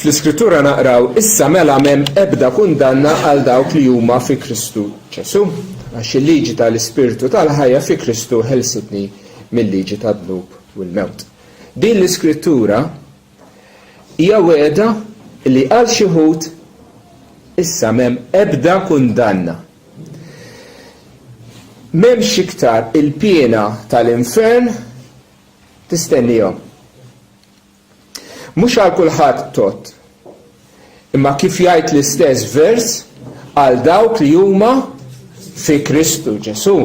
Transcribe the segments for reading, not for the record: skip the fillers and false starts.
Fl-Iskrittura naqraw issa mela m'hemm ebda kundanna għal dawk li huma fi Kristu Ġesu, għax il-liġi tal-Ispirtu tal-ħajja fi Kristu ħelsitni mill-liġi tad-dnub u l-mewt. Din l-Iskrittura hija wegħda li għal xi ħud issa m'hemm ebda kundanna. M'hemmx iktar il-pjena tal-infern tistennihom. Mhux għal kulħadd tot, imma kif jgħid l-istess vers għal dawk li huma fi Kristu Ġesu,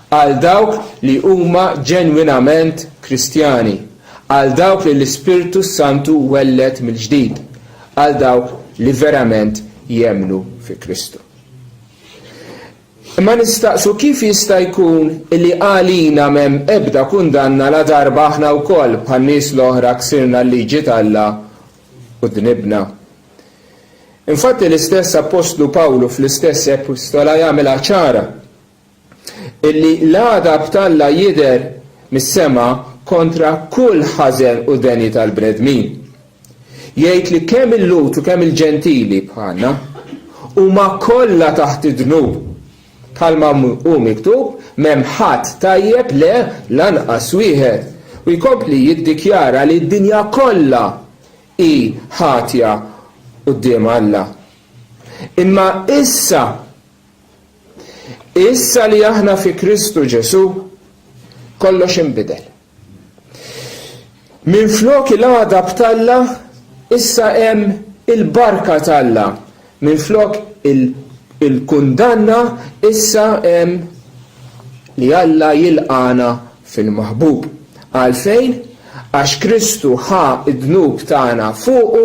għal dawk li huma ġenwinament Kristjani, għal dawk li l-Ispirtu Santu wellet mill-ġdid, għal dawk li verament jemnu fi Kristu. Imma nistaqsu kif jista' jkun illi għalina m'hemm ebda kundanna la darba aħna wkoll bħal nies l-oħra ksirna l-liġi tal-Alla u dnibna. Infatti l-istess Apostlu Pawlu fl-istess epistola jagħmilha ċara illi l-għadab tal-Alla jidher mis-sema kontra kull ħażen u deni tal-bnedmin. Jgħid li kemm il-Lut u kemm il-Ġentili bħalna huma kollha taħt id-dnub. Bħalma hu miktub m'hemm ħadd tajjeb le lanqas wieħed. U jkompli jiddikjara li d-dinja kollha hi ħatja quddiem Alla. Imma issa li aħna fi Kristu Ġesu kollox inbidel. Minflok il-għadab tal-Alla issa hemm il-barka tal-Alla. Minflok il-kundanna issa hemm li Alla jilqana fil-maħbub. Għalfejn? Għax Kristu ħa id-dnub tagħna fuqu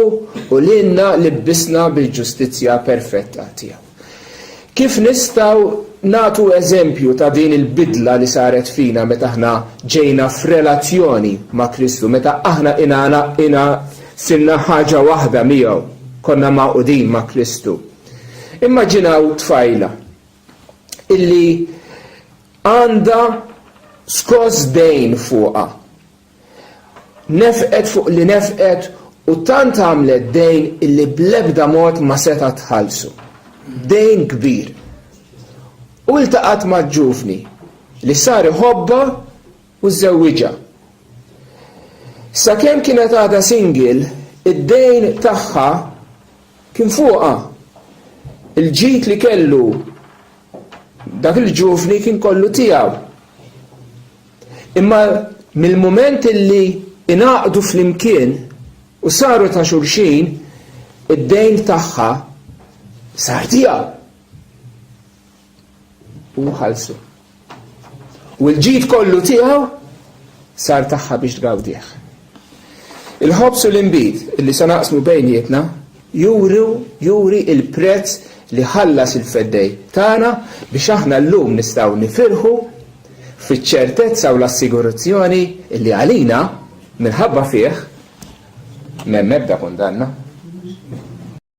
u lilna libbisna bil-ġustizzja perfetta tiegħu. Kif nistgħu nagħtu eżempju ta' din il-bidla li saret fina meta aħna ġejna f'relazzjoni ma' Kristu, meta aħna ina sinna ħaġa waħda miegħu, konna maqudin ma' Kristu. Immaġinaw tfajla illi għandha skos dejn fuqha. Nefqet fuq li nefqet u tant għamlet dejn illi bl-ebda mod ma seta tħallsu. Dejn kbir. U iltaqat ma' ġufni li sar iħobba u żewwiġha. Sakemm kienet għadha single, id-dejn tagħha kien fuqha. Il-ġid li kellu dak il-ġufni kien kollu tiegħu. Imma mill-mument illi inaqdu flimkien u saru ta' xulxin, id-dejn tagħha sar tiegħu. U ħallsu. U l-ġid kollu tiegħu sar tagħha biex tgawdih. Il-ħobs u l-inbid illi se naqsmu bejnietna juri il-prezz li ħallas il-feddej tagħna biex aħna llum nistgħu nifirħu fiċ-ċertezza u l-assigurazzjoni li għalina minħabba fih m'hemm ebda kundanna.